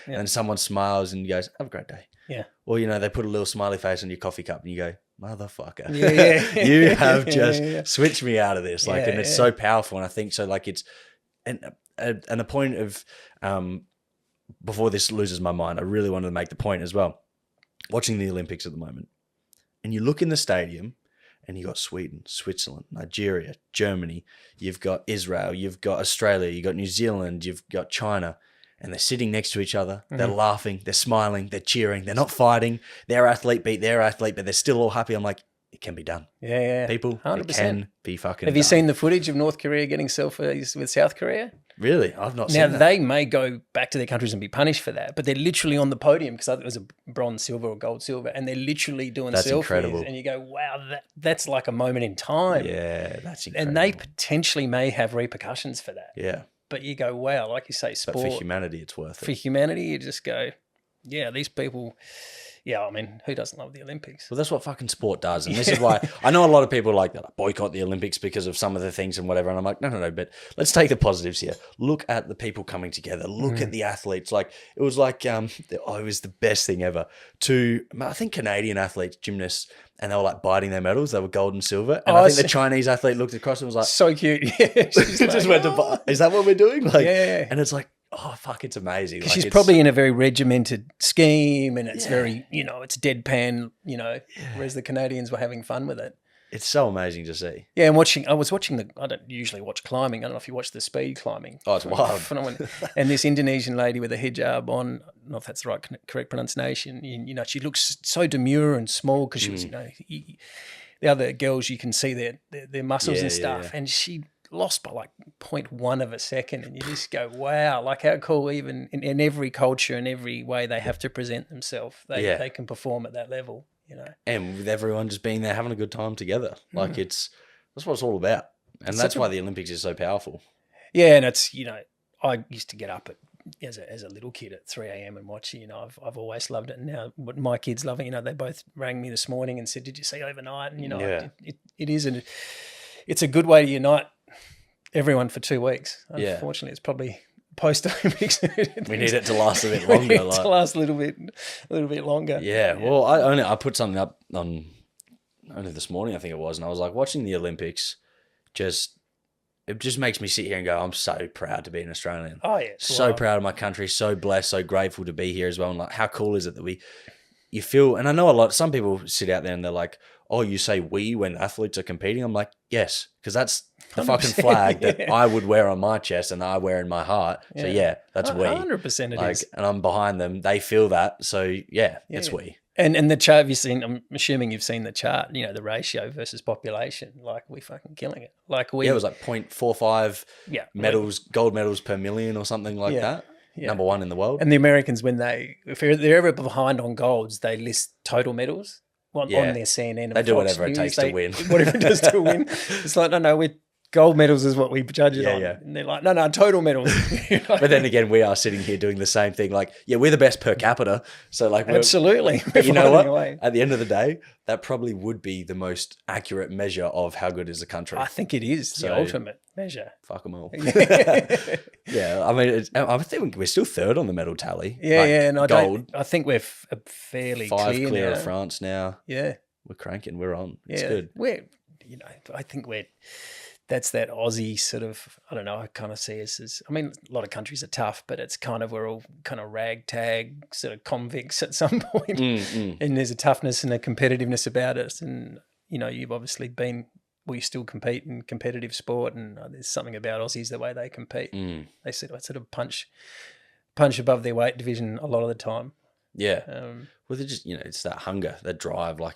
and someone smiles and goes, have a great day. Yeah. Or, they put a little smiley face on your coffee cup and you go, motherfucker. Yeah. You have just switched me out of this. And it's so powerful. And I think so, it's, and a point of, before this loses my mind, I really wanted to make the point as well. Watching the Olympics at the moment, and you look in the stadium, and you got Sweden, Switzerland, Nigeria, Germany, you've got Israel, you've got Australia, you've got New Zealand, you've got China, and they're sitting next to each other. They're laughing, they're smiling, they're cheering, they're not fighting. Their athlete beat their athlete, but they're still all happy. I'm like, it can be done. Yeah. People, 100%. It can be fucking Have you done. seen the footage of North Korea getting selfies with South Korea? Really? I've not seen Now, that. they may go back to their countries and be punished for that, but they're literally on the podium because it was a bronze, silver, or gold, silver, and they're literally doing That's selfies. incredible. And you go, wow, that's like a moment in time. Yeah, that's incredible. And they potentially may have repercussions for that. Yeah. But you go, wow, like you say, sport. But for humanity, it's worth it. For humanity, you just go, yeah, these people... Yeah, I mean, who doesn't love the Olympics? Well, that's what fucking sport does. And this is why I know a lot of people like that, boycott the Olympics because of some of the things and whatever. And I'm like, no. But let's take the positives here. Look at the people coming together. Look at the athletes. It was it was the best thing ever. I think Canadian athletes, gymnasts, and they were biting their medals. They were gold and silver. And I think the Chinese athlete looked across and was like, so cute. Yeah, just went to, is that what we're doing? Yeah. And it's like, oh, fuck, it's amazing. Because she's probably in a very regimented scheme and it's very, it's deadpan, whereas the Canadians were having fun with it. It's so amazing to see. Yeah, and I was watching I don't usually watch climbing. I don't know if you watch the speed climbing. Oh, it's wild. And this Indonesian lady with a hijab on, I don't know if that's the correct pronunciation, she looks so demure and small because she was, the other girls, you can see their muscles and stuff. And she lost by 0.1 of a second, and you just go, wow, how cool. Even in every culture and every way they have to present themselves, they can perform at that level, and with everyone just being there having a good time together. That's what it's all about, and that's why the Olympics is so powerful. Yeah. And it's, I used to get up as a little kid at 3 a.m. and watch it. I've always loved it, and now what my kids love it. They both rang me this morning and said, did you see overnight? And it is it's a good way to unite everyone for 2 weeks. Unfortunately, it's probably post-Olympics. We need it to last a bit longer. We need it to last a little bit longer. Yeah. Well, I put something up on only this morning, I think it was, and I was watching the Olympics. It just makes me sit here and go, I'm so proud to be an Australian. Oh yeah, so proud of my country. So blessed. So grateful to be here as well. And how cool is it that you feel? And I know some people sit out there and they're like, oh, you say we when athletes are competing? I'm like, yes, because that's the fucking flag that I would wear on my chest and I wear in my heart. So that's we. 100% it is. And I'm behind them. They feel that. So it's we. And the chart, I'm assuming you've seen the chart, the ratio versus population. We're fucking killing it. It was 0.45 medals, gold medals per million or something like that. Yeah. Number one in the world. And the Americans, if they're ever behind on golds, they list total medals. On their CNN and they do Fox whatever News, it takes to win. Whatever it does to win. It's no, gold medals is what we judge it on. Yeah. And they're like, no, total medals. But then again, we are sitting here doing the same thing. We're the best per capita. So absolutely. But you know what? At the end of the day, that probably would be the most accurate measure of how good is the country. I think it is the ultimate measure. Fuck them all. Yeah. I mean, I think we're still third on the medal tally. Yeah. And gold. I think we're fairly 5 clear now. of France now. Yeah. We're cranking. We're on. It's good. I think that's that Aussie sort of, I don't know, I kind of see us as, a lot of countries are tough, but it's we're all kind of ragtag sort of convicts at some point. And there's a toughness and a competitiveness about us. And, you've obviously we still compete in competitive sport, and there's something about Aussies, the way they compete. They sort of punch above their weight division a lot of the time. Yeah. Well, they're just, it's that hunger, that drive. I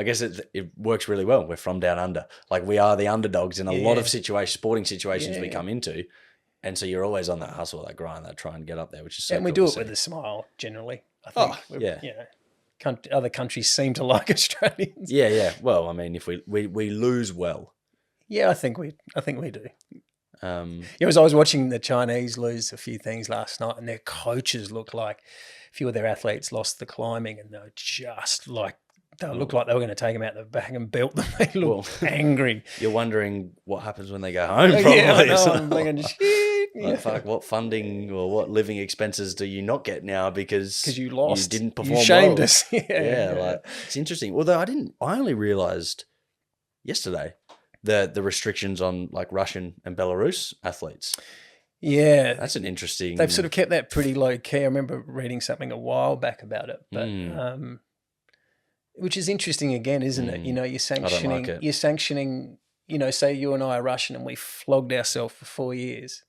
guess it works really well. We're from down under. We are the underdogs in a lot of sporting situations we come into. And so you're always on that hustle, that grind, that try and get up there, which is so cool. And we do it with a smile, generally, I think. Other countries seem to like Australians. Yeah. Well, if we lose well. Yeah, I think we do. As I was watching the Chinese lose a few things last night, and their coaches looked like a few of their athletes lost the climbing, and they were just they looked like they were going to take them out the back and belt them. They looked angry. You're wondering what happens when they go home, probably. Yeah, I know. I'm thinking, shit. Like, fuck, what funding or what living expenses do you not get now because you lost, you didn't perform you shamed well? us. Like it's interesting. Although I only realized yesterday the restrictions on like Russian and Belarus athletes. Yeah, That's an interesting. They've sort of kept that pretty low key. I remember reading something a while back about it, but which is interesting again, isn't it? You know, you're sanctioning. You know, say you and I are Russian and we flogged ourselves for 4 years,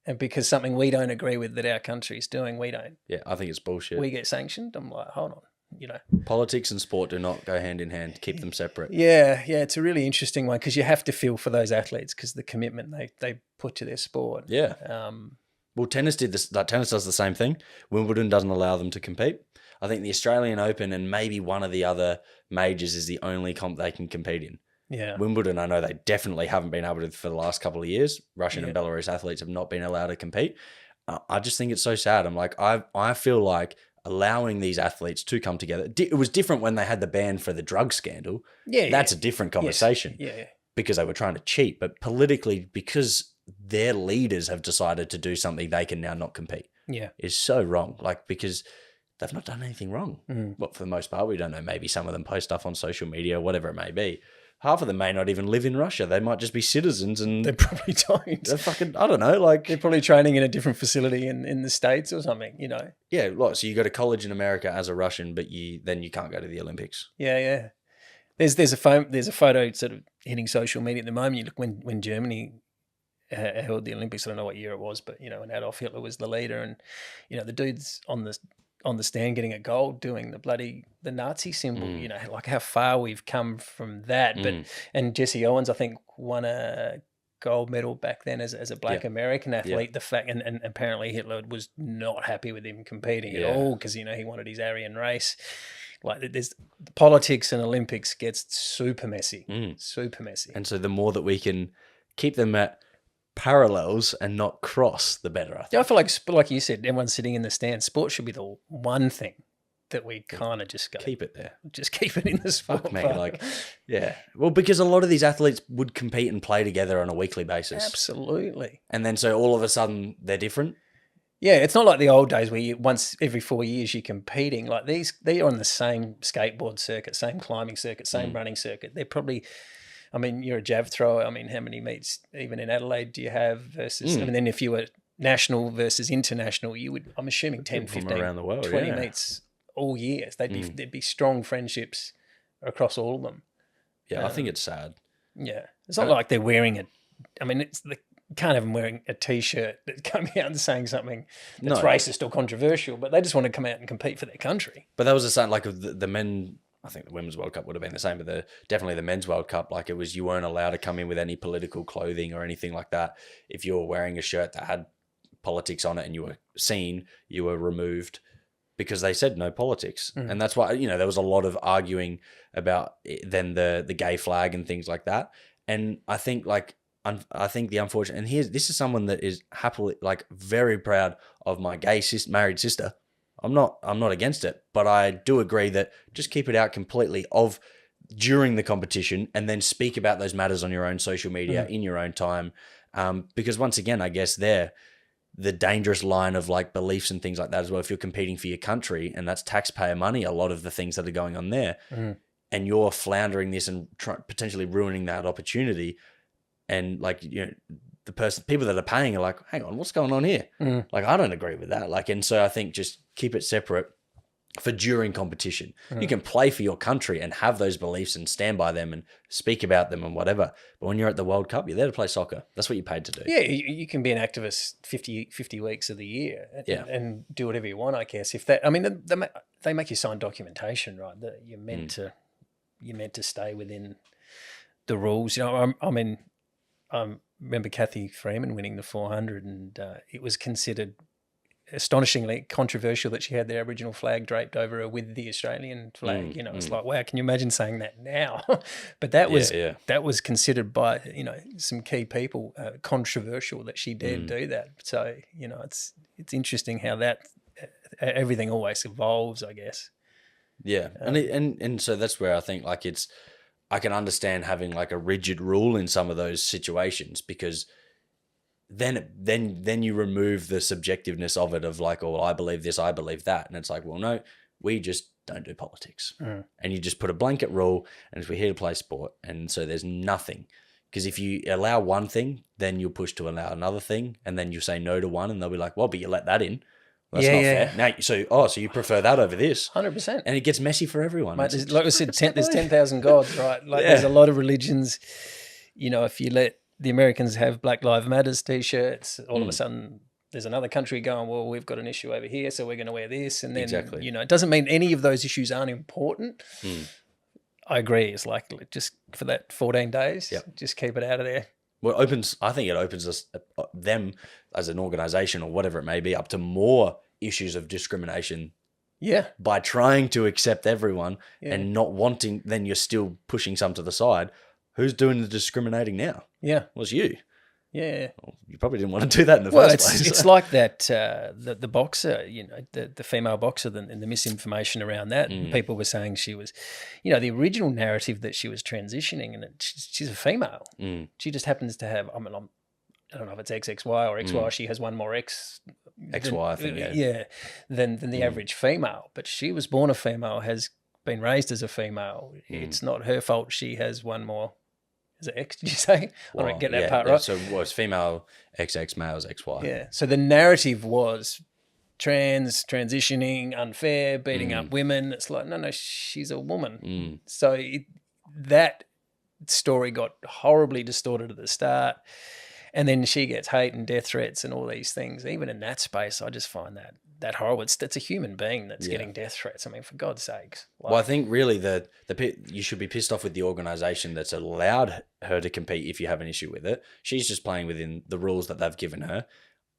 and because something we don't agree with that our country's doing, we don't. Yeah, I think it's bullshit. We get sanctioned. I'm like, hold on. You know, politics and sport do not go hand in hand. Keep them separate. Yeah, it's a really interesting one because you have to feel for those athletes because the commitment they put to their sport. Yeah. Well, tennis did this. Like, tennis does the same thing. Wimbledon doesn't allow them to compete. I think the Australian Open and maybe one of the other majors is the only comp they can compete in. Yeah. Wimbledon, I know they definitely haven't been able to for the last couple of years. Russian and Belarus athletes have not been allowed to compete. I just think it's so sad. I'm like, I feel like allowing these athletes to come together. It was different when they had the ban for the drug scandal. Yeah, that's a different conversation. Yes. Yeah, because they were trying to cheat, but politically, because their leaders have decided to do something they can now not compete. Yeah, is so wrong. Like, because they've not done anything wrong. But for the most part, we don't know. Maybe some of them post stuff on social media, whatever it may be. Half of them may not even live in Russia. They might just be citizens, and they probably don't. They're fucking, I don't know, like they're probably training in a different facility in the States or something, you know. Yeah, like, so you go to college in America as a Russian, but then you can't go to the Olympics. Yeah. There's a photo sort of hitting social media at the moment. You look when Germany held the Olympics. I don't know what year it was, but you know, when Adolf Hitler was the leader, and you know, the dude's on the stand getting a gold doing the Nazi symbol, you know, like how far we've come from that. But and Jesse Owens, I think, won a gold medal back then as a black American athlete. The fact and apparently Hitler was not happy with him competing at all because, you know, he wanted his Aryan race. Like there's politics and Olympics gets super messy, super messy. And so the more that we can keep them at parallels and not cross, the better. I think. Yeah, I feel like you said, everyone's sitting in the stands. Sport should be the one thing that we kind of just go keep it there. Just keep it in the sport. Fuck me, like, yeah. Well, because a lot of these athletes would compete and play together on a weekly basis. Absolutely. And then so all of a sudden they're different. Yeah, it's not like the old days where once every 4 years you're competing. Like they're on the same skateboard circuit, same climbing circuit, same running circuit. They're probably, I mean, you're a jav thrower. I mean, how many meets even in Adelaide do you have versus, I mean, then if you were national versus international, you would, I'm assuming 10, 15, around the world, 20 meets all year. There'd be strong friendships across all of them. Yeah, I think it's sad. Yeah. It's not like they're wearing it. I mean, you can't have them wearing a T-shirt that's coming out and saying something that's racist or controversial, but they just want to come out and compete for their country. But that was the same, like the men, I think the Women's World Cup would have been the same, but definitely the Men's World Cup, like it was, you weren't allowed to come in with any political clothing or anything like that. If you were wearing a shirt that had politics on it and you were seen, you were removed because they said no politics. And that's why, you know, there was a lot of arguing about then the gay flag and things like that. And I think the unfortunate, and this is someone that is happily, like, very proud of my gay married sister. I'm not against it, but I do agree that just keep it out completely during the competition and then speak about those matters on your own social media in your own time. Because once again, I guess the dangerous line of like beliefs and things like that as well. If you're competing for your country and that's taxpayer money, a lot of the things that are going on there, and you're floundering this and potentially ruining that opportunity. And like, you know, people that are paying are like, hang on, what's going on here? Like, I don't agree with that. Like, and so I think just keep it separate for during competition. You can play for your country and have those beliefs and stand by them and speak about them and whatever. But when you're at the World Cup, you're there to play soccer. That's what you're paid to do. Yeah, you can be an activist 50 weeks of the year and do whatever you want, I guess. If that, I mean, they make you sign documentation, right? That you're meant to stay within the rules. You know, I mean, I remember Kathy Freeman winning the 400, and it was considered astonishingly controversial that she had the Aboriginal flag draped over her with the Australian flag. You know, it's like, wow, can you imagine saying that now? But that was considered by, you know, some key people controversial that she dared do that. So, you know, it's interesting how everything always evolves, I guess. Yeah, and so that's where I think like I can understand having like a rigid rule in some of those situations because then you remove the subjectiveness of it of like, oh, I believe this, I believe that. And it's like, well, no, we just don't do politics. And you just put a blanket rule and we're here to play sport. And so there's nothing. Because if you allow one thing, then you'll push to allow another thing. And then you say no to one and they'll be like, well, but you let that in. Well, that's not fair. Now, so you prefer that over this. 100%. And it gets messy for everyone. Mate, like I said, there's 10,000 gods, right? Like there's a lot of religions. You know, if you let the Americans have Black Lives Matters T-shirts, all of a sudden there's another country going, well, we've got an issue over here, so we're going to wear this. And then, you know, it doesn't mean any of those issues aren't important. I agree. It's like just for that 14 days, just keep it out of there. Well, I think it opens us, them as an organization or whatever it may be, up to more issues of discrimination. Yeah. By trying to accept everyone and not wanting, then you're still pushing some to the side. Who's doing the discriminating now? Yeah. Well, it's you. Yeah. Well, you probably didn't want to do that in the first place. It's like that, the boxer, you know, the female boxer and the misinformation around that. People were saying she was, you know, the original narrative that she was transitioning and she's a female. She just happens to have, I don't know if it's XXY or XY. She has one more XY, I think, than the average female. But she was born a female, has been raised as a female. It's not her fault she has one more. Is it X, did you say? Well, I don't get that part right. So it's female XX, males XY. Yeah. So the narrative was transitioning, unfair, beating up women. It's like, no, she's a woman. So that story got horribly distorted at the start. And then she gets hate and death threats and all these things. Even in that space, I just find that horrible. It's a human being that's getting death threats. I mean, for God's sakes. Well, I think really you should be pissed off with the organisation that's allowed her to compete if you have an issue with it. She's just playing within the rules that they've given her.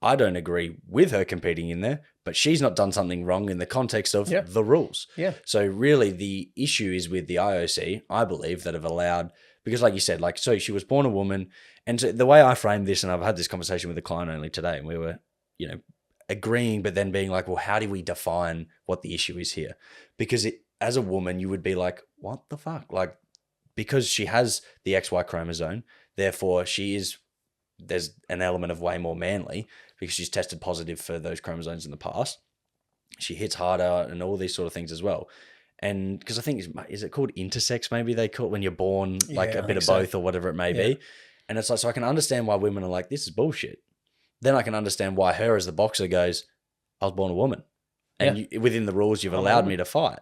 I don't agree with her competing in there, but she's not done something wrong in the context of the rules. Yeah. So really the issue is with the IOC, I believe, that have allowed, because like you said, like, so she was born a woman. And so the way I framed this, and I've had this conversation with a client only today, and we were, you know, agreeing, but then being like, well, how do we define what the issue is here? Because as a woman, you would be like, what the fuck? Like, because she has the XY chromosome, therefore there's an element of way more manly because she's tested positive for those chromosomes in the past. She hits harder and all these sort of things as well. And because I think, is it called intersex? Maybe they call it when you're born, like a bit of both or whatever it may be. And it's like, so I can understand why women are like, this is bullshit. Then I can understand why her as the boxer goes, I was born a woman. And within the rules, you've allowed me to fight.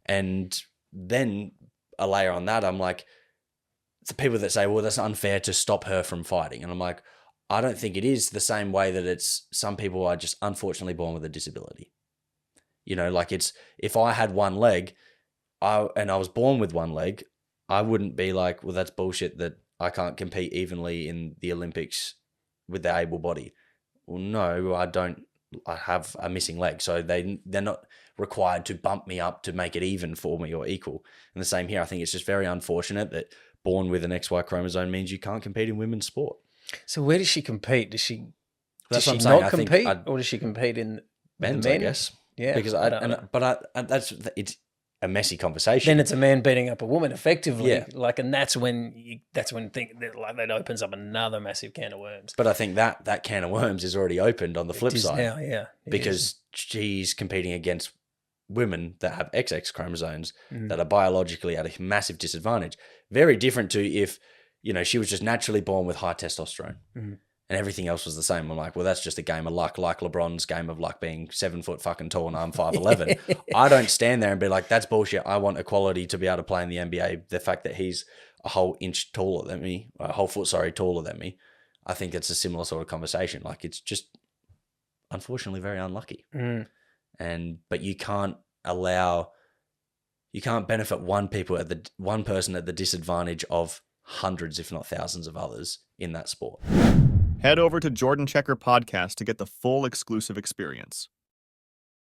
And then a layer on that, I'm like, the people that say, well, that's unfair to stop her from fighting. And I'm like, I don't think it is the same way that it's some people are just unfortunately born with a disability. You know, like it's, if I had one leg and I was born with one leg, I wouldn't be like, well, that's bullshit that I can't compete evenly in the Olympics with the able body. Well, no, I don't. I have a missing leg. So they're not required to bump me up to make it even for me or equal. And the same here. I think it's just very unfortunate that born with an XY chromosome means you can't compete in women's sport. So where does she compete? Does she not compete or does she compete in men's, the men? I guess. Yeah. Because it's a messy conversation. Then it's a man beating up a woman effectively. Yeah. Like, and that's when that opens up another massive can of worms. But I think that can of worms is already opened on the flip side. Now, yeah. Because she's competing against women that have XX chromosomes that are biologically at a massive disadvantage. Very different to if, you know, she was just naturally born with high testosterone. And everything else was the same. I'm like, well, that's just a game of luck, like LeBron's game of luck being 7 foot fucking tall and I'm 5'11". I don't stand there and be like, that's bullshit. I want equality to be able to play in the NBA. The fact that he's a whole inch taller than me, a whole foot, taller than me. I think it's a similar sort of conversation. Like, it's just unfortunately very unlucky. But you can't benefit one person at the disadvantage of hundreds, if not thousands of others in that sport. Head over to Jordan Checker Podcast to get the full exclusive experience.